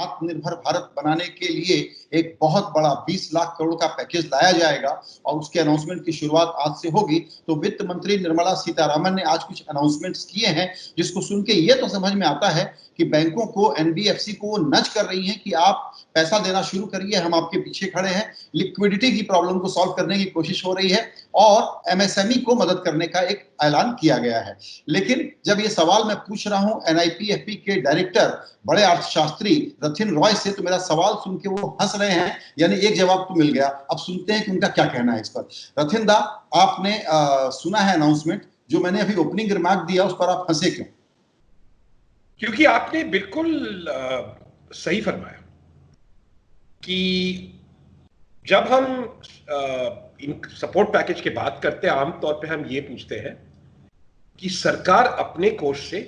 आत्मनिर्भर भारत बनाने के लिए एक बहुत बड़ा 20 लाख करोड़ का पैकेज लाया जाएगा और उसके अनाउंसमेंट की शुरुआत आज से होगी। तो वित्त मंत्री निर्मला सीतारामन ने आज कुछ अनाउंसमेंट्स किए हैं, जिसको सुन के ये तो समझ में आता है कि बैंकों को, एनबीएफसी को वो नज कर रही हैं कि आप पैसा देना शुरू करिए, हम आपके पीछे खड़े हैं। लिक्विडिटी की प्रॉब्लम को सॉल्व करने की कोशिश हो रही है और एमएसएमई को मदद करने का एक ऐलान किया गया है। लेकिन जब ये सवाल मैं पूछ रहा हूं एनआईपीएफपी के डायरेक्टर, बड़े अर्थशास्त्री रथिन रॉय से, तो मेरा सवाल सुन के वो हंस रहे हैं, यानी एक जवाब तो मिल गया। अब सुनते हैं कि उनका क्या कहना है इस पर। रथिन दा, आपने सुना है अनाउंसमेंट, जो मैंने अभी ओपनिंग रिमार्क दिया उस पर आप हंसे क्यों? क्योंकि आपने बिल्कुल सही फरमाया कि जब हम इन सपोर्ट पैकेज की बात करते हैं, आमतौर पे हम ये पूछते हैं कि सरकार अपने कोष से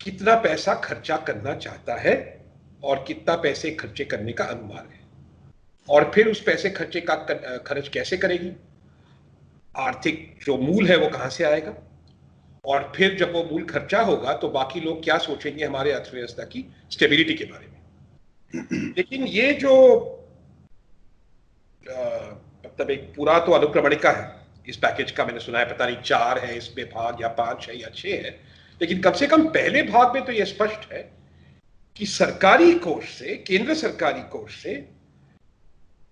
कितना पैसा खर्चा करना चाहता है और कितना पैसे खर्चे करने का अनुमान है, और फिर उस पैसे खर्चे का खर्च कैसे करेगी, आर्थिक जो मूल है वो कहां से आएगा, और फिर जब वो मूल खर्चा होगा तो बाकी लोग क्या सोचेंगे हमारे अर्थव्यवस्था की स्टेबिलिटी के बारे में। लेकिन ये जो मतलब एक पूरा तो अनुक्रमणिका है इस पैकेज का, मैंने सुना है पता नहीं 4 है इसमें भाग या 5 है या 6 है, लेकिन कम से कम पहले भाग में तो यह स्पष्ट है कि सरकारी कोष से, केंद्र सरकारी कोष से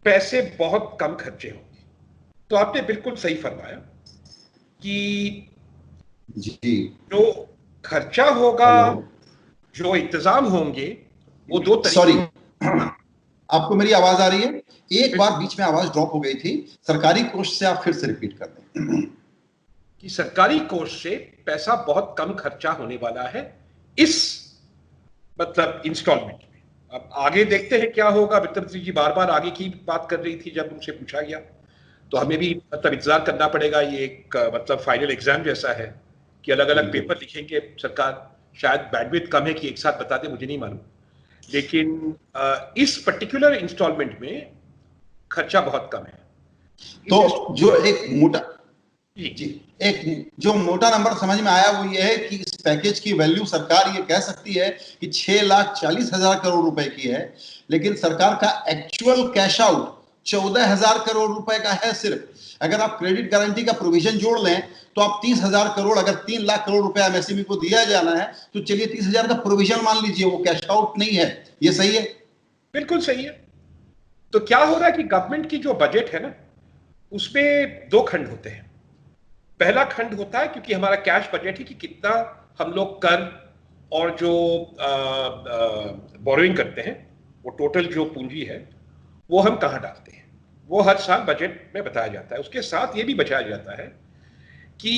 पैसे बहुत कम खर्चे होंगे। तो आपने बिल्कुल सही फरमाया कि जी, जो खर्चा होगा, जो इंतजाम होंगे, वो दो तरीके। सॉरी, आपको मेरी आवाज आ रही है? एक बार बीच में आवाज ड्रॉप हो गई थी, सरकारी कोष से आप फिर से रिपीट कर दें। कि सरकारी कोष से पैसा बहुत कम खर्चा होने वाला है इस मतलब इंस्टॉलमेंट में। अब आगे देखते हैं क्या होगा। वित्त मंत्री जी बार बार आगे की बात कर रही थी, जब उनसे पूछा गया तो हमें भी मतलब इंतजार करना पड़ेगा। ये एक मतलब फाइनल एग्जाम जैसा है कि अलग अलग पेपर लिखेंगे सरकार, शायद बैंडविड्थ कम है कि एक साथ बता दे, मुझे नहीं मालूम। लेकिन इस पर्टिकुलर इंस्टॉलमेंट में खर्चा बहुत कम है। तो जो एक मोटा एक जो मोटा नंबर समझ में आया वो ये है कि इस पैकेज की वैल्यू सरकार ये कह सकती है कि 6,40,000 करोड़ रुपए की है, लेकिन सरकार का एक्चुअल कैश आउट 14,000 करोड़ रुपए का है सिर्फ। अगर आप क्रेडिट गारंटी का प्रोविजन जोड़ लें तो आप 30,000 करोड़, अगर 3 लाख करोड़ रुपए एमएसएमई को दिया जाना है तो चलिए 30,000 का प्रोविजन मान लीजिए, वो कैश आउट नहीं है। ये सही है? बिल्कुल सही है। तो क्या हो रहा है कि गवर्नमेंट की जो बजट है ना, उसमें 2 खंड होते हैं। पहला खंड होता है क्योंकि हमारा कैश बजट है कि कितना हम लोग कर और जो बोरोइंग करते हैं, वो टोटल जो पूंजी है वो हम कहां डालते हैं, वो हर साल बजट में बताया जाता है। उसके साथ ये भी बताया जाता है कि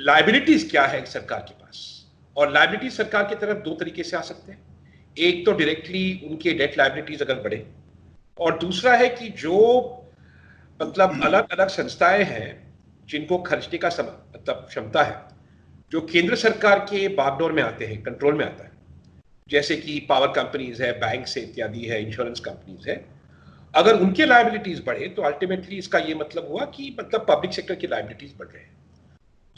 लायबिलिटीज क्या है सरकार के पास, और लायबिलिटी सरकार की तरफ 2 तरीके से आ सकते हैं। एक तो डायरेक्टली उनके डेट लायबिलिटीज अगर बढ़े, और दूसरा है कि जो मतलब अलग अलग संस्थाएं हैं जिनको खर्चने का मतलब क्षमता है, जो केंद्र सरकार के बागडोर में आते हैं, कंट्रोल में आता है, जैसे कि पावर कंपनीज है, बैंक से इत्यादि है, इंश्योरेंस कंपनीज है, अगर उनके लायबिलिटीज बढ़े तो अल्टीमेटली इसका ये मतलब हुआ कि मतलब पब्लिक सेक्टर की लायबिलिटीज बढ़ रहे हैं।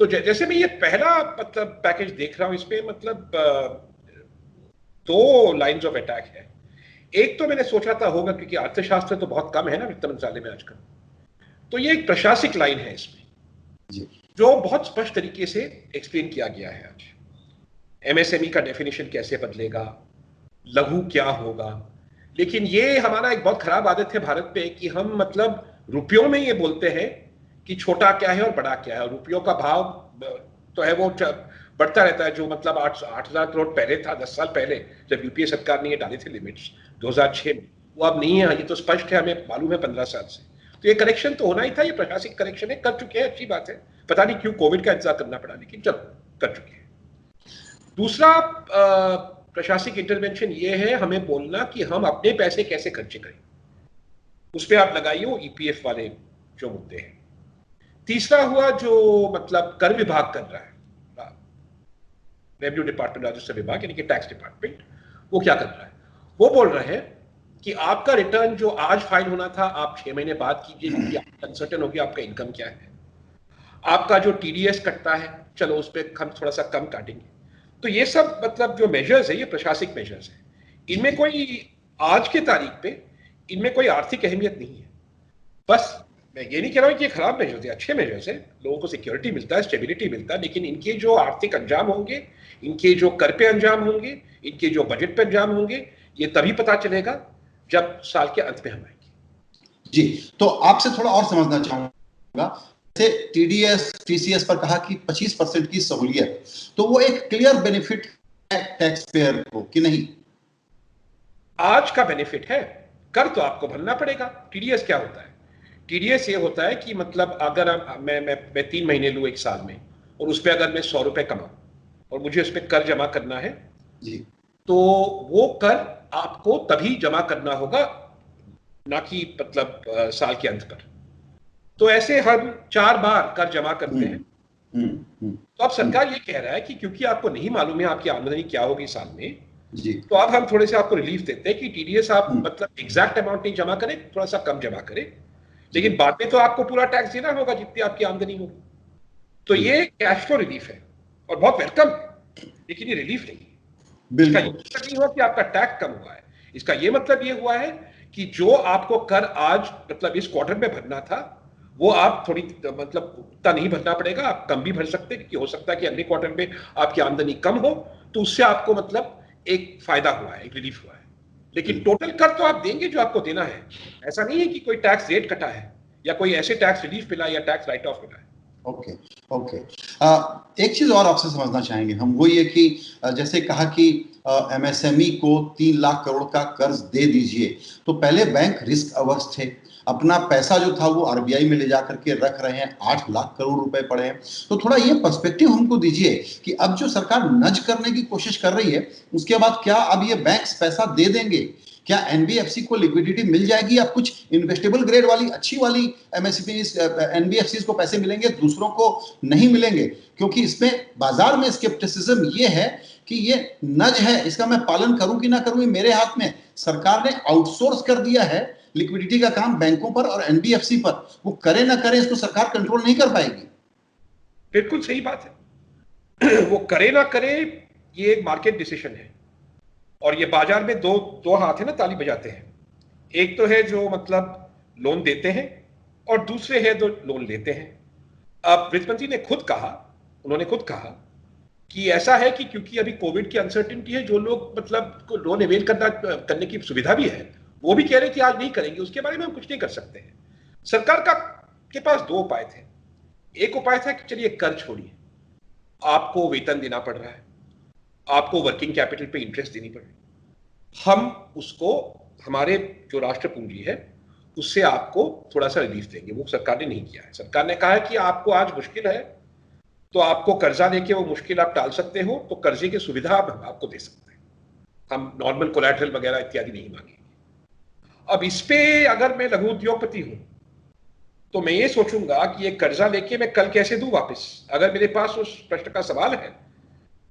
तो जैसे मैं ये पहला मतलब पैकेज देख रहा हूं, इसमें मतलब 2 लाइन्स ऑफ अटैक है। एक तो मैंने सोचा था होगा, क्योंकि अर्थशास्त्र तो बहुत कम है ना वित्त मंत्रालय में आजकल, तो ये एक प्रशासनिक लाइन है इसमें जो बहुत स्पष्ट तरीके से एक्सप्लेन किया गया है। आज एमएसएमई का डेफिनेशन कैसे बदलेगा, लघु क्या होगा। लेकिन ये हमारा एक बहुत खराब आदत है भारत में कि हम मतलब रुपयों में ये बोलते हैं कि छोटा क्या है और बड़ा क्या है, और रुपयों का भाव तो है वो बढ़ता रहता है। जो मतलब 8,000 करोड़ पहले था 10 साल पहले, जब यूपीए सरकार ने ये डाले थे लिमिट्स 2006 में, वो अब नहीं है। ये तो स्पष्ट है, हमें मालूम है 15 साल से। तो ये करेक्शन तो होना ही था, ये प्रशासनिक करेक्शन है, कर चुके हैं, अच्छी बात है। पता नहीं क्यों कोविड का इंतजार करना पड़ा, लेकिन चलो कर चुके हैं। दूसरा प्रशासनिक इंटरवेंशन ये है हमें बोलना कि हम अपने पैसे कैसे खर्चे करें, उस पर आप लगाइए ईपीएफ वाले जो मुद्दे हैं। तीसरा हुआ जो मतलब कर विभाग कर रहा है, रेवेन्यू डिपार्टमेंट, राजस्व विभाग यानी कि टैक्स डिपार्टमेंट, वो क्या कर रहा है? वो बोल रहे हैं कि आपका रिटर्न जो आज फाइल होना था, आप 6 महीने बाद कीजिए, क्योंकि आप अनसर्टेन हो गया आपका इनकम क्या है। आपका जो टीडीएस कटता है, चलो उस पर हम थोड़ा सा कम काटेंगे। तो ये सब मतलब जो मेजर्स है, ये प्रशासनिक मेजर्स है। इनमें कोई आज के तारीख पे इनमें कोई आर्थिक अहमियत नहीं है। बस मैं ये नहीं कह रहा हूं कि ये खराब मेजर्स है, अच्छे मेजर्स है, लोगों को सिक्योरिटी मिलता है, स्टेबिलिटी मिलता है, लेकिन इनके जो आर्थिक अंजाम होंगे, इनके जो कर पे अंजाम होंगे, इनके जो बजट पे अंजाम होंगे, ये तभी पता चलेगा जब साल के अंत में हम आएंगे। जी, तो आपसे थोड़ा और समझना चाहूंगा, जैसे टीडीएस टीसीएस पर कहा कि 25% की सहूलियत, तो वो एक क्लियर बेनिफिट है टैक्स पेयर को कि नहीं? आज का बेनिफिट है, कर तो आपको भरना पड़ेगा। टीडीएस क्या होता है? टीडीएस ये होता है कि मतलब अगर मैं 3 महीने लूँ एक साल में, और उस पर अगर मैं 100 रुपए कमाऊं और मुझे उस पर कर जमा करना है जी, तो वो कर आपको तभी जमा करना होगा, ना कि मतलब साल के अंत पर। तो ऐसे हम 4 बार कर जमा करते हैं। तो अब सरकार ये कह रहा है कि क्योंकि आपको नहीं मालूम है आपकी आमदनी क्या होगी साल में, जी, तो अब हम थोड़े से आपको रिलीफ देते हैं कि टीडीएस आप मतलब एग्जैक्ट अमाउंट नहीं जमा करें, थोड़ा सा कम जमा करें, लेकिन बाद में तो आपको पूरा टैक्स देना होगा जितनी आपकी आमदनी होगी। तो ये कैश फ्लो रिलीफ है और बहुत वेलकम, लेकिन ये रिलीफ नहीं है। इसका ये मतलब नहीं हुआ कि आपका टैक्स कम हुआ है, इसका ये मतलब ये हुआ है कि जो आपको कर आज मतलब इस क्वार्टर में भरना था, वो आप थोड़ी मतलब उतना नहीं भरना पड़ेगा, आप कम भी भर सकते हैं, क्योंकि हो सकता है कि अगले क्वार्टर में आपकी आमदनी कम हो, तो उससे आपको मतलब एक फायदा हुआ है, एक रिलीफ हुआ है। लेकिन टोटल कर तो आप देंगे जो आपको देना है। ऐसा नहीं है कि कोई टैक्स रेट कटा है या कोई ऐसे टैक्स रिलीफ मिला या टैक्स राइट ऑफ मिला है। Okay, okay. एक चीज और आपसे समझना चाहेंगे हम, वो ये कि जैसे कहा कि एमएसएमई को 3 लाख करोड़ का कर्ज दे दीजिए, तो पहले बैंक रिस्क अवर्स थे, अपना पैसा जो था वो आरबीआई में ले जा करके रख रहे हैं, 8 लाख करोड़ रुपए पड़े हैं। तो थोड़ा ये पर्सपेक्टिव हमको दीजिए कि अब जो सरकार नज करने की कोशिश कर रही है, उसके बाद क्या अब ये बैंक्स पैसा दे देंगे? क्या एनबीएफसी को लिक्विडिटी मिल जाएगी या कुछ इन्वेस्टेबल ग्रेड वाली अच्छी वाली एनबीएफसी को पैसे मिलेंगे, दूसरों को नहीं मिलेंगे? क्योंकि इसमें बाजार में स्केप्टिसिज्म ये है कि ये नज है, इसका मैं पालन करूं कि ना करूं, ये मेरे हाथ में। सरकार ने आउटसोर्स कर दिया है लिक्विडिटी का काम बैंकों पर और एनबीएफसी पर, वो करे ना करे इसको सरकार कंट्रोल नहीं कर पाएगी। बिल्कुल सही बात है। वो करे ना करे ये एक मार्केट डिसीजन है, और ये बाजार में दो हाथ है ना, ताली बजाते हैं। एक तो है जो मतलब लोन देते हैं और दूसरे है जो लोन लेते हैं। अब वित्त मंत्री ने उन्होंने खुद कहा कि ऐसा है कि क्योंकि अभी कोविड की अनसर्टेनिटी है, जो लोग मतलब को लोन अवेल करने की सुविधा भी है, वो भी कह रहे थे आज नहीं करेंगे, उसके बारे में हम कुछ नहीं कर सकते हैं। सरकार के पास 2 उपाय थे। एक उपाय था कि चलिए कर छोड़िए, आपको वेतन देना पड़ रहा है, आपको वर्किंग कैपिटल पे इंटरेस्ट देनी पड़ रही है, हम उसको हमारे जो राष्ट्र पूंजी है उससे आपको थोड़ा सा रिलीफ देंगे। वो सरकार ने नहीं किया है। सरकार ने कहा है कि आपको आज मुश्किल है तो आपको कर्जा देके वो मुश्किल आप टाल सकते हो, तो कर्जे की सुविधा आप आपको दे सकते हैं, हम नॉर्मल कोलैटरल वगैरह इत्यादि नहीं मांगेंगे। अब इस पे अगर मैं लघु उद्योगपति हूं तो मैं ये सोचूंगा कि ये कर्जा लेके मैं कल कैसे दूं वापस। अगर मेरे पास उस प्रश्न का सवाल है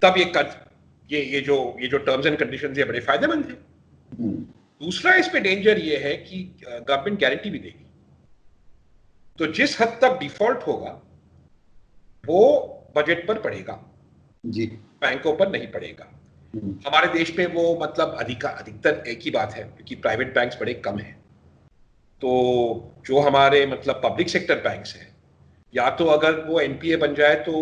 तब ये जो टर्म्स एंड कंडीशंस ये बड़े फायदेमंद है। दूसरा इस पे डेंजर ये है कि गवर्नमेंट गारंटी भी देगी, तो जिस हद तक डिफॉल्ट होगा वो बजट पर पड़ेगा जी, बैंकों पर नहीं पड़ेगा। हमारे देश में वो मतलब अधिकतर एक ही बात है, क्योंकि प्राइवेट बैंक्स बड़े कम हैं। तो जो हमारे मतलब पब्लिक सेक्टर बैंक्स हैं, या तो अगर वो एनपीए बन जाए तो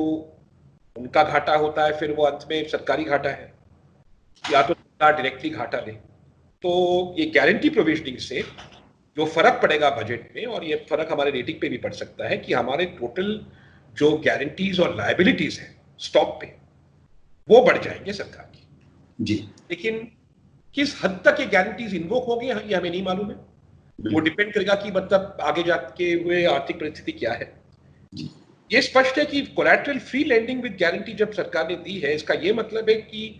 उनका घाटा होता है, फिर वो अंत में सरकारी घाटा है, या तो सरकार डायरेक्टली घाटा ले। तो ये गारंटी प्रोविजनिंग से जो फर्क पड़ेगा बजट में, और ये फर्क हमारे रेटिंग पे भी पड़ सकता है कि हमारे टोटल जो गारंटीज और लायबिलिटीज है स्टॉक पे, वो बढ़ जाएंगे सरकार की। जी, लेकिन किस हद तक ये गारंटीज इन्वोक होंगे ये हमें नहीं मालूम है। वो डिपेंड करेगा कि मतलब आगे जाके हुए आर्थिक परिस्थिति क्या है। ये स्पष्ट है कि collateral free lending with guarantee जब सरकार ने दी है, इसका ये मतलब है कि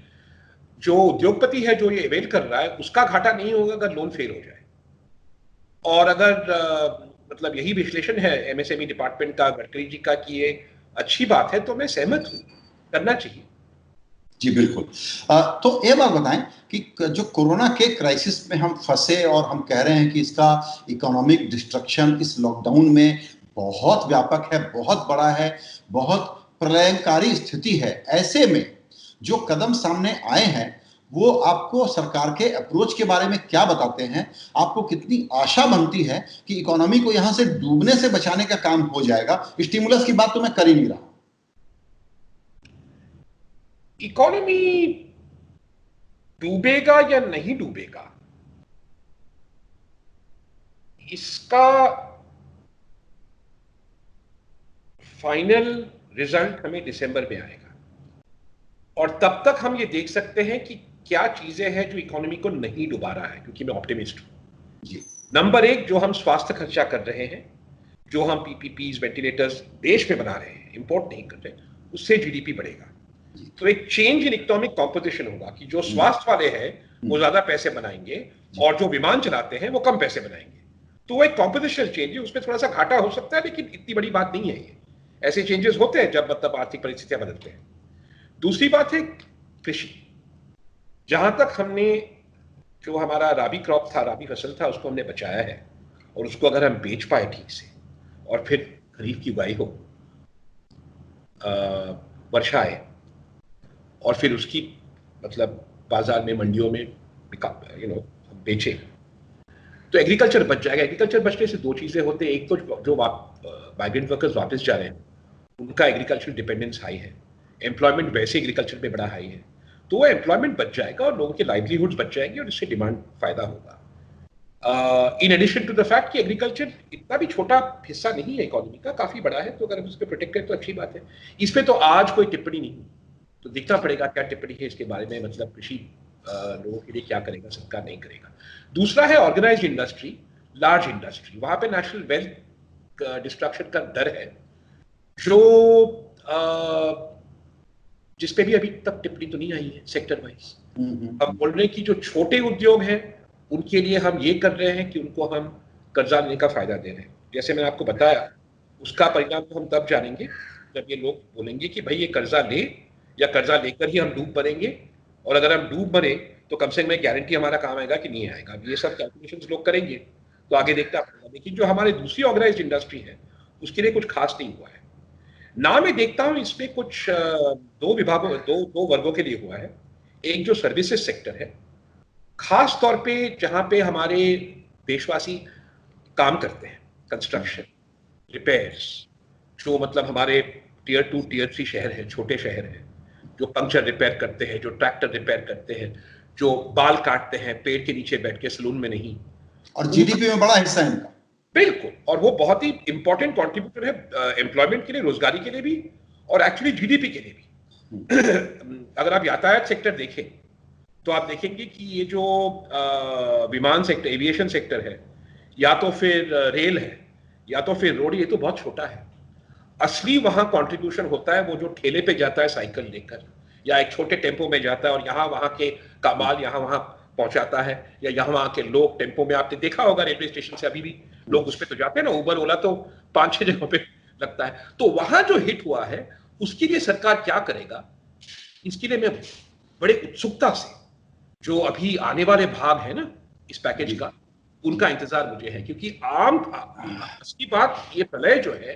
जो उद्योगपति है जो ये अवेल कर रहा है उसका घाटा नहीं होगा अगर लोन फेल हो जाए। और अगर मतलब यही विश्लेषण है एमएसएमई डिपार्टमेंट का, गडकरी जी का, कि ये अच्छी बात है, तो मैं सहमत हूं, करना चाहिए। जी बिल्कुल। तो ये बात बताएं कि जो कोरोना के क्राइसिस में हम फंसे और हम कह रहे हैं कि इसका इकोनॉमिक डिस्ट्रक्शन इस लॉकडाउन में बहुत व्यापक है, बहुत बड़ा है, बहुत प्रलयंकारी स्थिति है, ऐसे में जो कदम सामने आए हैं वो आपको सरकार के अप्रोच के बारे में क्या बताते हैं? आपको कितनी आशा बनती है कि इकोनॉमी को यहां से डूबने से बचाने का काम हो जाएगा? स्टिमुलस की बात तो मैं कर ही नहीं रहा। इकोनॉमी डूबेगा या नहीं डूबेगा, इसका फाइनल रिजल्ट हमें दिसंबर में आएगा, और तब तक हम ये देख सकते हैं कि क्या चीजें हैं जो इकोनॉमी को नहीं डुबा रहा है, क्योंकि मैं ऑप्टिमिस्ट हूं। नंबर एक, जो हम स्वास्थ्य खर्चा कर रहे हैं, जो हम पीपीपीज वेंटिलेटर्स देश में बना रहे हैं, इंपोर्ट नहीं कर रहे, उससे जीडीपी बढ़ेगा। तो एक चेंज इन इकोनॉमिक कॉम्पोजिशन होगा कि जो स्वास्थ्य वाले हैं वो ज्यादा पैसे बनाएंगे और जो विमान चलाते हैं वो कम पैसे बनाएंगे। तो वो एक कॉम्पोजिशन चेंज है, उसमें थोड़ा सा घाटा हो सकता है, लेकिन इतनी बड़ी बात नहीं है ये। ऐसे चेंजेस होते हैं जब मतलब आर्थिक परिस्थितियां बदलते हैं। दूसरी बात है कृषि। जहां तक हमने जो हमारा राबी क्रॉप था, राबी फसल था, उसको हमने बचाया है, और उसको अगर हम बेच पाए ठीक से और फिर खरीफ की बुआई हो, वर्षा आए और फिर उसकी मतलब बाजार में, मंडियों में हम बेचे, तो एग्रीकल्चर बच जाएगा। एग्रीकल्चर बचने से दो चीजें होते हैं। एक तो जो माइग्रेंट वर्कर्स वापस जा रहे हैं उनका एग्रीकल्चर डिपेंडेंस हाई है, एम्प्लॉयमेंट वैसे एग्रीकल्चर में बड़ा हाई है, तो वो एम्प्लॉयमेंट बच जाएगा और लोगों के लाइवलीहुड्स बच जाएंगे और इससे डिमांड फायदा होगा। In addition to the fact कि एग्रीकल्चर इतना भी छोटा हिस्सा नहीं है इकोनॉमी का, काफी बड़ा है, तो अगर हम उसको प्रोटेक्ट करें तो अच्छी बात है। इस पे तो आज कोई टिप्पणी नहीं, तो देखना पड़ेगा क्या टिप्पणी है इसके बारे में, मतलब कृषि लोगों के लिए क्या करेगा सरकार, नहीं करेगा। दूसरा है ऑर्गेनाइज्ड इंडस्ट्री, लार्ज इंडस्ट्री। वहां पे नेशनल वेल्थ डिस्ट्रक्शन का डर है, जो जिसपे भी अभी तक टिप्पणी तो नहीं आई है सेक्टर वाइज। हम बोल रहे हैं कि जो छोटे उद्योग हैं उनके लिए हम ये कर रहे हैं कि उनको हम कर्जा लेने का फायदा दे रहे हैं। जैसे मैंने आपको बताया, उसका परिणाम तो हम तब जानेंगे जब ये लोग बोलेंगे कि भाई ये कर्जा ले, या कर्जा लेकर ही हम डूब मरेंगे, और अगर हम डूब मरे तो कम से कम गारंटी हमारा काम आएगा कि नहीं आएगा। ये सब कैलकुलेशंस लोग करेंगे, तो आगे देखता पड़ेगा। लेकिन जो हमारे दूसरी ऑर्गेनाइज्ड इंडस्ट्री है उसके लिए कुछ खास नहीं हुआ है ना। मैं देखता हूं इसमें कुछ दो वर्गों के लिए हुआ है। एक जो सर्विसेज सेक्टर है, खास तौर पे जहां पे हमारे देशवासी काम करते हैं, कंस्ट्रक्शन, रिपेयर्स, जो मतलब हमारे टियर 2 टियर 3 शहर हैं, छोटे शहर हैं, जो पंक्चर रिपेयर करते हैं, जो ट्रैक्टर रिपेयर करते हैं, जो बाल काटते हैं पेड़ के नीचे बैठ के, सलून में नहीं, और जीडीपी में बड़ा हिस्सा है इनका। बिल्कुल, और वो बहुत ही इंपॉर्टेंट कंट्रीब्यूटर है एम्प्लॉयमेंट के लिए, रोजगारी के लिए भी, और एक्चुअली जीडीपी के लिए भी। अगर आप यातायात सेक्टर देखें तो आप देखेंगे कि ये जो विमान सेक्टर, एविएशन सेक्टर है, या तो फिर रेल है, या तो फिर रोड, ये तो बहुत छोटा है। असली वहां कंट्रीब्यूशन होता है वो जो ठेले पे जाता है साइकिल लेकर, या एक छोटे टेम्पो में जाता है और यहाँ वहां के कमाल यहाँ वहां पहुंचाता है, या यहाँ वहां के लोग टेम्पो में, आपने देखा होगा रेलवे स्टेशन से अभी भी लोग उस पर तो जाते हैं ना, उबर ओला तो 5-6 जगहों पे लगता है। तो वहां जो हिट हुआ है उसके लिए सरकार क्या करेगा, इसके लिए मैं बड़े उत्सुकता से, जो अभी आने वाले भाग है ना इस पैकेज का, उनका इंतजार मुझे है। क्योंकि असली बात, ये प्रलय जो है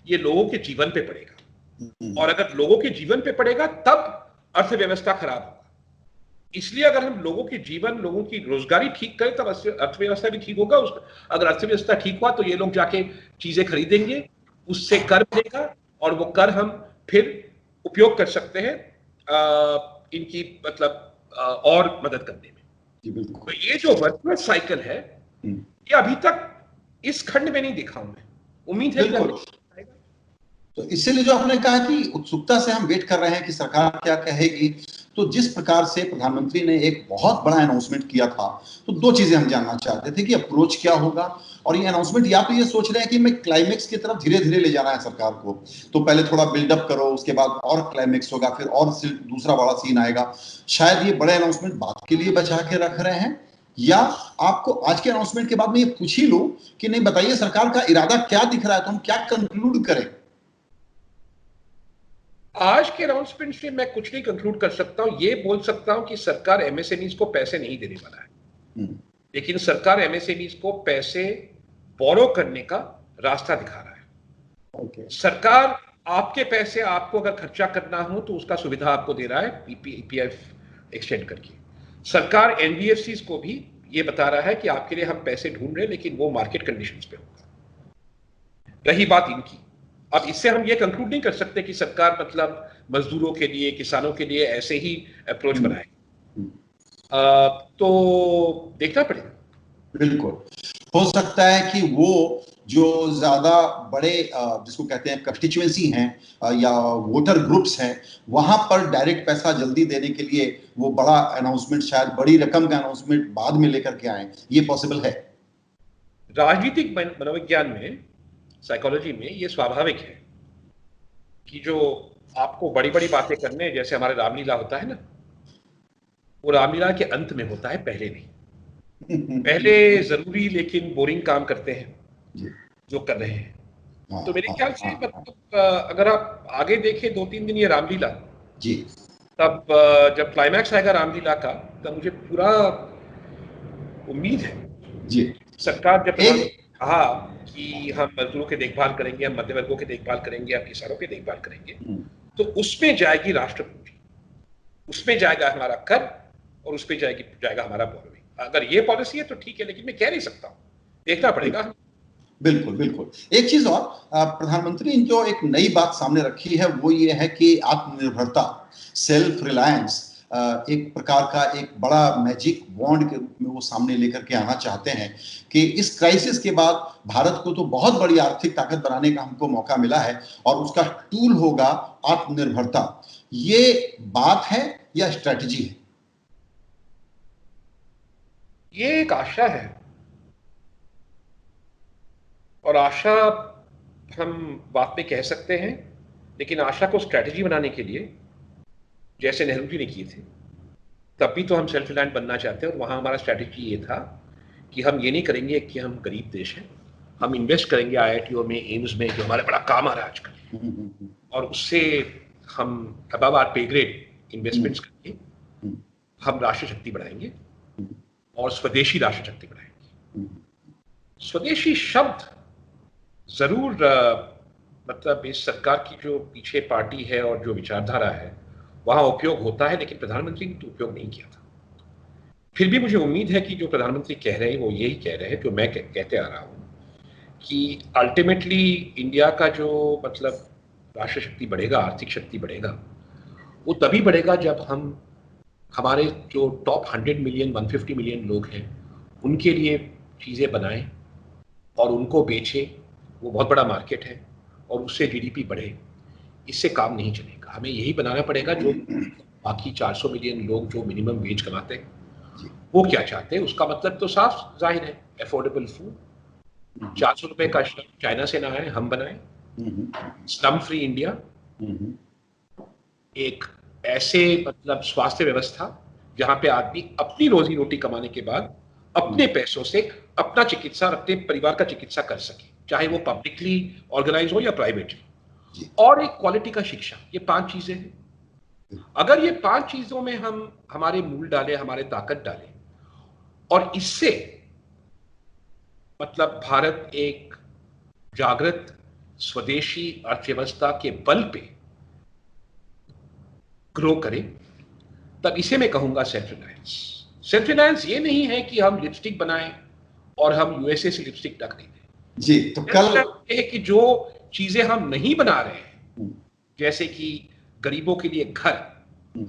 ये लोगों के जीवन पे पड़ेगा, और अगर लोगों के जीवन पे पड़ेगा तब अर्थव्यवस्था खराब होगा। इसलिए अगर हम लोगों के जीवन, लोगों की रोजगारी ठीक करें तब अर्थव्यवस्था भी ठीक होगा। अगर अर्थव्यवस्था ठीक हुआ तो ये लोग जाके चीजें खरीदेंगे, उससे कर मिलेगा, और वो कर हम फिर उपयोग कर सकते हैं इनकी मतलब और मदद करने में। तो ये जो वर्चुअस साइकिल है, ये अभी तक इस खंड में नहीं देखा हूं मैं, उम्मीद है कि तो इसीलिए जो आपने कहा कि उत्सुकता से हम वेट कर रहे हैं कि सरकार क्या कहेगी। तो जिस प्रकार से प्रधानमंत्री ने एक बहुत बड़ा अनाउंसमेंट किया था, तो दो चीजें हम जानना चाहते थे कि अप्रोच क्या होगा, और ये अनाउंसमेंट, या तो ये सोच रहे हैं कि मैं क्लाइमेक्स की तरफ धीरे धीरे ले जाना है सरकार को, तो पहले थोड़ा बिल्डअप करो, उसके बाद और क्लाइमेक्स होगा, फिर और दूसरा बड़ा सीन आएगा। शायद ये बड़े अनाउंसमेंट बाद के लिए बचा के रख रहे हैं, या आपको आज के अनाउंसमेंट के बाद में ये पूछ ही लो कि नहीं, बताइए सरकार का इरादा क्या दिख रहा है, तो हम क्या कंक्लूड करें। आज के अनाउंसमेंट से मैं कुछ नहीं कंक्लूड कर सकता हूं। ये बोल सकता हूं कि सरकार एमएसएमईज को पैसे नहीं देने वाला है, लेकिन सरकार एमएसएमईज को पैसे बोरो करने का रास्ता दिखा रहा है। सरकार आपके पैसे, आपको अगर खर्चा करना हो तो उसका सुविधा आपको दे रहा है, पीपीएफ एक्सटेंड करके। सरकार एनबीएफसीज को भी ये बता रहा है कि आपके लिए हम पैसे ढूंढ रहे हैं, लेकिन वो मार्केट कंडीशंस पे होगा। रही बात इनकी, अब इससे हम ये कंक्लूड नहीं कर सकते कि सरकार मतलब मजदूरों के लिए, किसानों के लिए ऐसे ही अप्रोच बनाए। तो देखना पड़ेगा। बिल्कुल, हो सकता है कि वो जो ज्यादा बड़े जिसको कहते हैं कंस्टिट्यूएंसी हैं या वोटर ग्रुप्स हैं, वहां पर डायरेक्ट पैसा जल्दी देने के लिए वो बड़ा अनाउंसमेंट, शायद बड़ी रकम का अनाउंसमेंट बाद में लेकर के आए। ये पॉसिबल है। राजनीतिक मनोविज्ञान में, साइकोलॉजी में ये स्वाभाविक है कि जो आपको बड़ी बड़ी बातें करने, जैसे हमारे रामलीला होता है ना, वो रामलीला के अंत में होता है, पहले नहीं। पहले जरूरी लेकिन बोरिंग काम करते हैं जो कर रहे हैं। तो मेरे ख्याल से मतलब अगर आप आगे देखें 2-3 दिन ये रामलीला जी, तब जब क्लाइमैक्स आएगा रामलीला का, तब मुझे पूरा उम्मीद है जी, सरकार जब कहा कि हम मजदूरों की देखभाल करेंगे, हम मध्य वर्गों की देखभाल करेंगे, हम किसानों की देखभाल करेंगे, तो उसमें जाएगी राष्ट्र पूंजी, उसमें जाएगा हमारा कर, और उसमें जाएगा हमारा बोरोइंग। अगर ये पॉलिसी है तो ठीक है, लेकिन मैं कह नहीं सकता हूं, देखना पड़ेगा। बिल्कुल बिल्कुल। एक चीज और, प्रधानमंत्री ने जो एक नई बात सामने रखी है वो ये है कि आत्मनिर्भरता, सेल्फ रिलायंस, एक प्रकार का एक बड़ा मैजिक वॉन्ड के रूप में वो सामने लेकर के आना चाहते हैं कि इस क्राइसिस के बाद भारत को तो बहुत बड़ी आर्थिक ताकत बनाने का हमको मौका मिला है और उसका टूल होगा आत्मनिर्भरता। ये बात है या स्ट्रेटजी है? ये एक आशा है, और आशा हम बात में कह सकते हैं, लेकिन आशा को स्ट्रेटजी बनाने के लिए, जैसे नेहरू जी ने किए थे, तब भी तो हम सेल्फ रिलायंट बनना चाहते हैं, और वहां हमारा स्ट्रेटजी ये था कि हम ये नहीं करेंगे कि हम गरीब देश हैं, हम इन्वेस्ट करेंगे आईआईटीओ में, एम्स में, जो हमारे बड़ा काम आ रहा है आजकल, और उससे हम अबव आवर पे ग्रेड इन्वेस्टमेंट्स करके हम राष्ट्र शक्ति बढ़ाएंगे और स्वदेशी राष्ट्र शक्ति बढ़ाएंगे। स्वदेशी शब्द जरूर मतलब इस सरकार की जो पीछे पार्टी है और जो विचारधारा है वहां उपयोग होता है, लेकिन प्रधानमंत्री ने तो उपयोग नहीं किया था। फिर भी मुझे उम्मीद है कि जो प्रधानमंत्री कह रहे हैं वो यही कह रहे हैं जो मैं कहते आ रहा हूं, कि अल्टीमेटली इंडिया का जो मतलब राष्ट्र शक्ति बढ़ेगा, आर्थिक शक्ति बढ़ेगा, वो तभी बढ़ेगा जब हम हमारे जो टॉप 100 मिलियन 150 मिलियन लोग हैं उनके लिए चीज़ें बनाएं और उनको बेचें। वो बहुत बड़ा मार्केट है और उससे जीडीपी बढ़े। इससे काम नहीं चलेगा, हमें यही बनाना पड़ेगा जो बाकी 400 मिलियन लोग जो मिनिमम वेज कमाते हैं वो क्या चाहते हैं। उसका मतलब तो साफ जाहिर है, अफोर्डेबल फूड, 400 रुपए का चाइना से ना आए, हम बनाएं, स्लम फ्री इंडिया, एक ऐसे मतलब स्वास्थ्य व्यवस्था जहां पे आदमी अपनी रोजी रोटी कमाने के बाद अपने पैसों से अपना चिकित्सा और अपने परिवार का चिकित्सा कर सके, चाहे वो पब्लिकली ऑर्गेनाइज हो या प्राइवेटली, और एक क्वालिटी का शिक्षा। ये 5 चीजें हैं। अगर ये 5 चीजों में हम हमारे मूल डालें, हमारे ताकत डालें, और इससे मतलब भारत एक जागृत स्वदेशी अर्थव्यवस्था के बल पे ग्रो करे, तब इसे मैं कहूंगा सेल्फ रिलायंस। सेल्फ रिलायंस ये नहीं है कि हम लिपस्टिक बनाएं और हम यूएसए से लिपस्टिक ढक नहीं दें जी। तो कल है कि जो चीजें हम नहीं बना रहे हैं, जैसे कि गरीबों के लिए घर,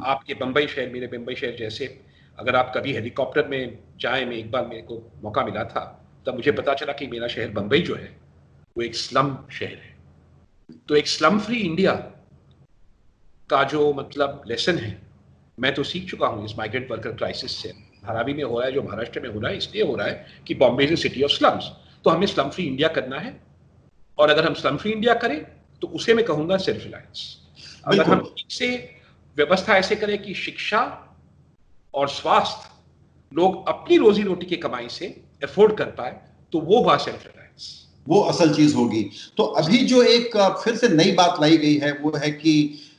आपके बंबई शहर, मेरे बंबई शहर जैसे, अगर आप कभी हेलीकॉप्टर में जाएं, में एक बार मेरे को मौका मिला था, तब मुझे पता चला कि मेरा शहर बंबई जो है वो एक स्लम शहर है। तो एक स्लम फ्री इंडिया का जो मतलब लेसन है, मैं तो सीख चुका हूं इस माइग्रेंट वर्कर क्राइसिस से। धारावी में हो रहा है जो महाराष्ट्र में हो रहा है, इसलिए हो रहा है कि Bombay is a city of slums, तो हमें स्लम फ्री इंडिया करना है। और अगर हम स्लम फ्री इंडिया करें तो उसे मैं कहूंगा सेल्फ रिलायंस। अगर हम ठीक से व्यवस्था ऐसे करें कि शिक्षा और स्वास्थ्य लोग अपनी रोजी रोटी की कमाई से अफोर्ड कर पाए, तो वो हुआ सेल्फ रिलायंस, वो असल चीज होगी। तो अभी जो एक फिर से नई बात लाई गई है वो है कि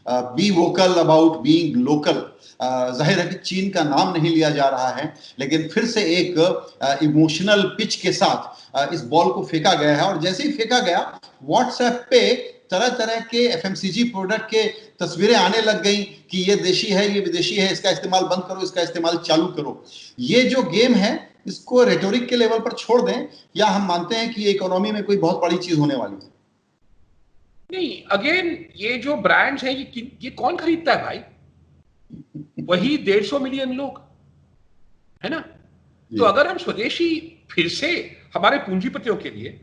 be vocal about being local. जाहिर है कि चीन का नाम नहीं लिया जा रहा है, लेकिन फिर से एक इमोशनल पिच के साथ इस बॉल को फेंका गया है, और जैसे ही फेंका गया व्हाट्सएप पे तरह तरह के एफएमसीजी प्रोडक्ट के तस्वीरें आने लग गई कि ये देशी है, ये विदेशी है, इसका इस्तेमाल बंद करो, इसका इस्तेमाल चालू करो। ये जो गेम है इसको रेटोरिक के लेवल पर छोड़ दें, या हम मानते हैं कि इकोनॉमी में कोई बहुत बड़ी चीज होने वाली है? नहीं, अगेन ये जो ब्रांड्स हैं ये कौन खरीदता है भाई? वही 150 मिलियन लोग, है ना? तो अगर हम स्वदेशी फिर से हमारे पूंजीपतियों के लिए,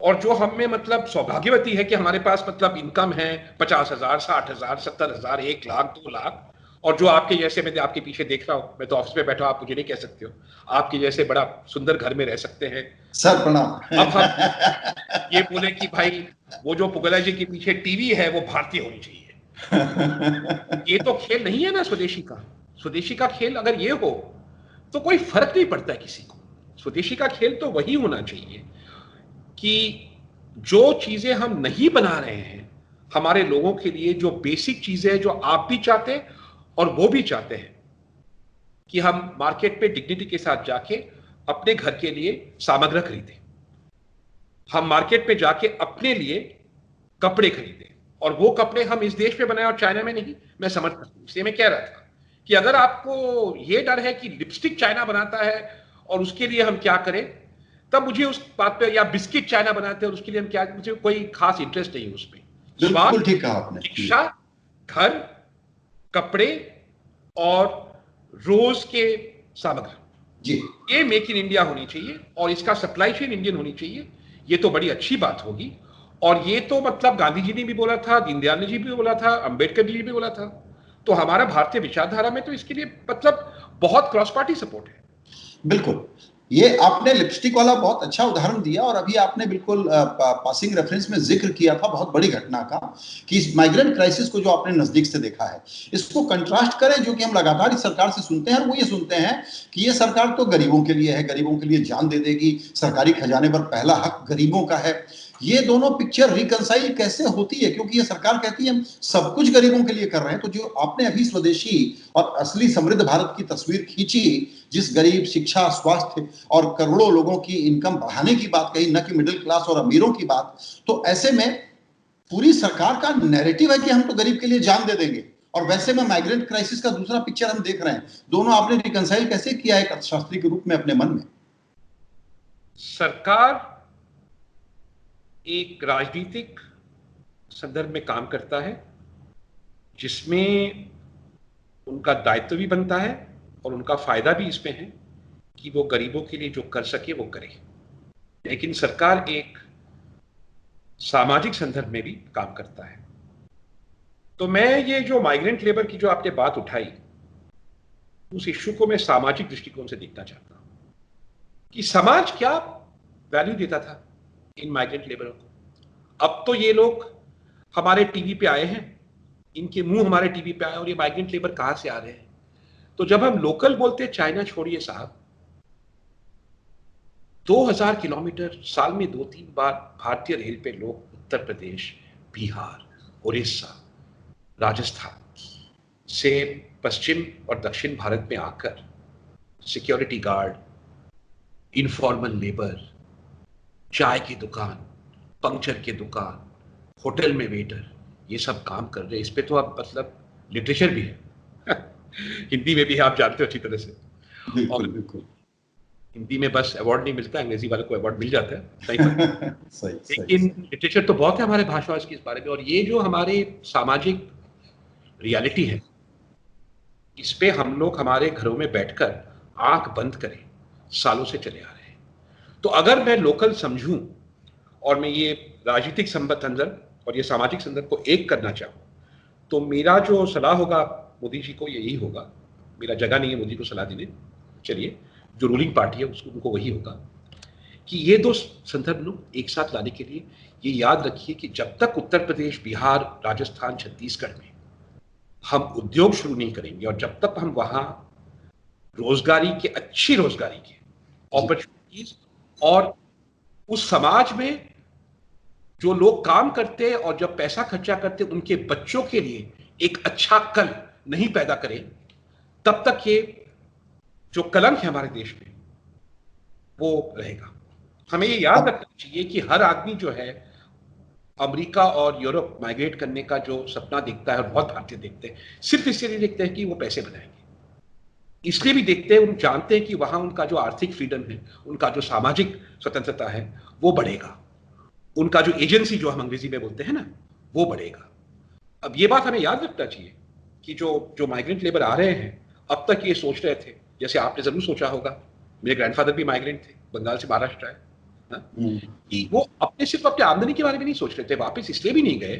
और जो हम में मतलब सौभाग्यवती है कि हमारे पास मतलब इनकम है 50,000, 60,000, 70,000, 1 लाख, 2 लाख, और जो आपके जैसे, मैं आपके पीछे देख रहा हूं, मैं तो ऑफिस में बैठा हूं, आप मुझे नहीं कह सकते हो, आपके जैसे बड़ा सुंदर घर में रह सकते हैं सर। प्रणाम। अब हम ये बोले कि भाई वो जो पुगला जी के पीछे टीवी है वो भारतीय होनी चाहिए, ये तो खेल नहीं है ना स्वदेशी का। स्वदेशी का खेल अगर ये हो तो कोई फर्क नहीं पड़ता किसी को। स्वदेशी का खेल तो वही होना चाहिए कि जो चीजें हम नहीं बना रहे हैं हमारे लोगों के लिए, जो बेसिक चीजें हैं जो आप भी चाहते हैं और वो भी चाहते हैं कि हम मार्केट पे डिग्निटी के साथ जाके अपने घर के लिए सामग्री खरीदें, हम मार्केट पे जाके अपने लिए कपड़े खरीदें, और वो कपड़े हम इस देश में बनाए और चाइना में नहीं। मैं समझ सकता हूं, इसलिए मैं कह रहा था कि अगर आपको ये डर है कि लिपस्टिक चाइना बनाता है और उसके लिए हम क्या करें, तब मुझे उस बात पे, या बिस्किट चाइना बनाते हैं और उसके लिए हम क्या, मुझे कोई खास इंटरेस्ट नहीं है उसमें। बिल्कुल ठीक कहा आपने। शिक्षा, घर, कपड़े और रोज के सामग्री, जी, ये मेक इन इंडिया होनी चाहिए और इसका सप्लाई चेन इंडियन होनी चाहिए। ये तो बड़ी अच्छी बात होगी। और ये तो मतलब गांधी जी ने भी बोला था, दीनदयाल जी भी बोला था, अंबेडकर जी भी बोला था। तो हमारा भारतीय विचारधारा में तो इसके लिए मतलब बहुत क्रॉस पार्टी सपोर्ट है। बिल्कुल। ये आपने लिपस्टिक वाला बहुत अच्छा उदाहरण दिया, और अभी आपने बिल्कुल पासिंग रेफरेंस में जिक्र किया था बहुत बड़ी घटना का, कि इस माइग्रेंट क्राइसिस को जो आपने नजदीक से देखा है, इसको कंट्रास्ट करें जो कि हम लगातार इस सरकार से सुनते हैं, और वो ये सुनते हैं कि ये सरकार तो गरीबों के लिए है, गरीबों के लिए जान दे देगी, सरकारी खजाने पर पहला हक गरीबों का है। ये दोनों पिक्चर रिकंसाइल कैसे होती है? क्योंकि ये सरकार कहती है हम सब कुछ गरीबों के लिए कर रहे हैं, तो जो आपने अभी स्वदेशी और असली समृद्ध भारत की तस्वीर खींची, जिस गरीब, शिक्षा, स्वास्थ्य और करोड़ों लोगों की इनकम बढ़ाने की बात कही, न कि मिडिल क्लास और अमीरों की बात, तो ऐसे में पूरी सरकार का नैरेटिव है कि हम तो गरीब के लिए जान दे देंगे, और वैसे में माइग्रेंट क्राइसिस का दूसरा पिक्चर हम देख रहे हैं। दोनों आपने रिकंसाइल कैसे किया एक अर्थशास्त्री के रूप में अपने मन में? सरकार एक राजनीतिक संदर्भ में काम करता है जिसमें उनका दायित्व भी बनता है और उनका फायदा भी इसमें है कि वो गरीबों के लिए जो कर सके वो करे। लेकिन सरकार एक सामाजिक संदर्भ में भी काम करता है। तो मैं ये जो माइग्रेंट लेबर की जो आपने बात उठाई, उस इश्यू को मैं सामाजिक दृष्टिकोण से देखना चाहता हूं कि समाज क्या वैल्यू देता था इन माइग्रेंट लेबरों को। अब तो ये लोग हमारे टीवी पे आए हैं, इनके मुंह हमारे टीवी पे आए, और ये माइग्रेंट लेबर कहां से आ रहे हैं? तो जब हम लोकल बोलते हैं, चाइना छोड़िए साहब, 2000 किलोमीटर साल में 2-3 बार भारतीय रेल पे लोग उत्तर प्रदेश, बिहार, उड़ीसा, राजस्थान से पश्चिम और दक्षिण भारत में आकर सिक्योरिटी गार्ड, इनफॉर्मल लेबर, चाय की दुकान, पंक्चर की दुकान, होटल में वेटर, ये सब काम कर रहे हैं। इस पे तो आप मतलब लिटरेचर भी है हिंदी में भी आप जानते हो अच्छी तरह से। बिल्कुल बिल्कुल। हिंदी में बस अवार्ड नहीं मिलता, अंग्रेजी वाले को अवार्ड मिल जाता है। सही, लेकिन लिटरेचर तो बहुत है हमारे भाषा के इस बारे में। और ये जो हमारे सामाजिक रियलिटी है, इस पे हम लोग हमारे घरों में बैठकर आंख बंद करें सालों से चले आ रहे हैं। तो अगर मैं लोकल समझूं और मैं ये राजनीतिक संदर्भ और ये सामाजिक संदर्भ को एक करना चाहूं, तो मेरा जो सलाह होगा मोदी जी को यही होगा, मेरा जगह नहीं है मोदी को सलाह देने, चलिए जो रूलिंग पार्टी है उसको, उनको वही होगा कि ये दो संदर्भ लोग एक साथ लाने के लिए ये याद रखिए कि जब तक उत्तर प्रदेश, बिहार, राजस्थान, छत्तीसगढ़ में हम उद्योग शुरू नहीं करेंगे और जब तक हम वहां रोजगारी के, अच्छी रोजगारी के अपॉर्चुनिटीज और उस समाज में जो लोग काम करते हैं और जब पैसा खर्चा करते हैं उनके बच्चों के लिए एक अच्छा कल नहीं पैदा करें, तब तक ये जो कलंक है हमारे देश में वो रहेगा। हमें ये याद रखना चाहिए कि हर आदमी जो है अमेरिका और यूरोप माइग्रेट करने का जो सपना देखता है, और बहुत भारतीय देखते हैं, सिर्फ इसलिए देखते हैं कि वो पैसे बनाएंगे, इसलिए भी देखते हैं, उन जानते हैं कि वहां उनका जो आर्थिक फ्रीडम है, उनका जो सामाजिक स्वतंत्रता है वो बढ़ेगा, उनका जो एजेंसी जो हम अंग्रेजी में बोलते हैं ना, वो बढ़ेगा। अब ये बात हमें याद रखना चाहिए कि जो माइग्रेंट लेबर आ रहे हैं, अब तक ये सोच रहे थे, जैसे आपने जरूर सोचा होगा, मेरे ग्रैंडफादर भी माइग्रेंट थे, बंगाल से महाराष्ट्र आए, कि वो सिर्फ अपने आमदनी के बारे में नहीं सोच रहे थे, वापस इसलिए भी नहीं गए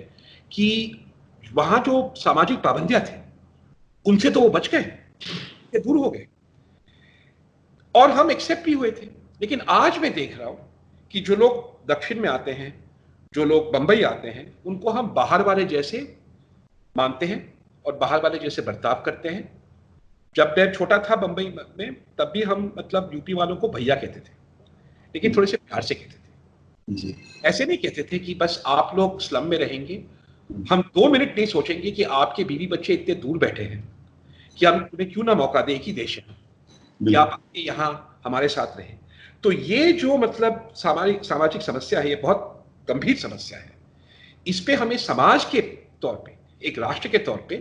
कि वहां जो सामाजिक पाबंदियां थी उनसे तो वो बच गए, दूर हो गए, और हम एक्सेप्ट भी हुए थे। लेकिन आज मैं देख रहा हूं कि जो लोग दक्षिण में आते हैं, जो लोग बंबई आते हैं, उनको हम बाहर वाले जैसे मानते हैं और बाहर वाले जैसे बर्ताव करते हैं। जब मैं छोटा था बंबई में, तब भी हम मतलब यूपी वालों को भैया कहते थे, लेकिन थोड़े से प्यार से कहते थे जी। ऐसे नहीं कहते थे कि बस आप लोग स्लम में रहेंगे, हम 2 मिनट नहीं सोचेंगे कि आपके बीवी बच्चे इतने दूर बैठे हैं कि हम तुम्हें क्यों ना मौका दें, एक ही देश है, कि आप यहाँ हमारे साथ रहें। तो ये जो मतलब सामाजिक समस्या है, ये बहुत गंभीर समस्या है। इस पे हमें समाज के तौर पे, एक राष्ट्र के तौर पे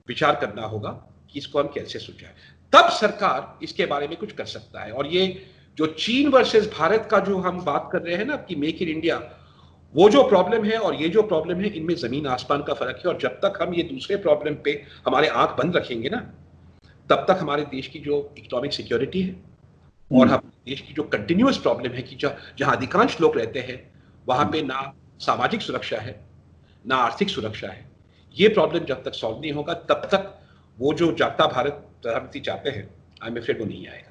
विचार करना होगा कि इसको हम कैसे सुलझाएं, तब सरकार इसके बारे में कुछ कर सकता है। और ये जो चीन वर्सेस भारत का जो हम बात कर रहे हैं ना कि मेक इन इंडिया, वो जो प्रॉब्लम है और ये जो प्रॉब्लम है, इनमें जमीन आसमान का फर्क है। और जब तक हम ये दूसरे प्रॉब्लम पे हमारे आंख बंद रखेंगे ना, तब तक हमारे देश की जो इकोनॉमिक सिक्योरिटी है और हमारे देश की जो कंटिन्यूअस प्रॉब्लम है कि जहां अधिकांश लोग रहते हैं वहां पे ना सामाजिक सुरक्षा है, ना आर्थिक सुरक्षा है, ये प्रॉब्लम जब तक सॉल्व नहीं होगा, तब तक वो जो जागता भारत प्रधानमंत्री चाहते हैं, आई एम अफ्रेड वो नहीं आएगा।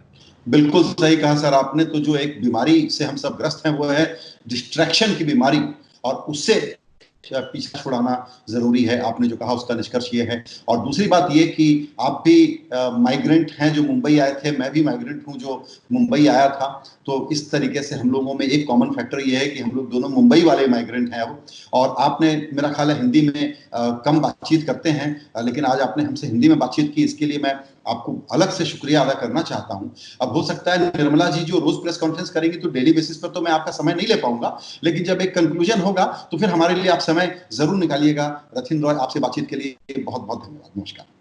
बिल्कुल सही कहा सर आपने। तो जो एक बीमारी से हम सब ग्रस्त हैं वो है डिस्ट्रैक्शन की बीमारी, और उससे पीछा छुड़ाना जरूरी है। आपने जो कहा उसका निष्कर्ष ये है। और दूसरी बात ये कि आप भी माइग्रेंट हैं जो मुंबई आए थे, मैं भी माइग्रेंट हूं जो मुंबई आया था। तो इस तरीके से हम लोगों में एक कॉमन फैक्टर ये है कि हम लोग दोनों मुंबई वाले माइग्रेंट हैं अब। और आपने, मेरा ख्याल है, हिंदी में कम बातचीत करते हैं, लेकिन आज आपने हमसे हिंदी में बातचीत की, इसके लिए मैं आपको अलग से शुक्रिया अदा करना चाहता हूं। अब हो सकता है निर्मला जी जो रोज प्रेस कॉन्फ्रेंस करेंगी तो डेली बेसिस पर तो मैं आपका समय नहीं ले पाऊंगा, लेकिन जब एक कंक्लूजन होगा तो फिर हमारे लिए आप समय जरूर निकालिएगा। रथिन रॉय, आपसे बातचीत के लिए बहुत बहुत धन्यवाद। नमस्कार।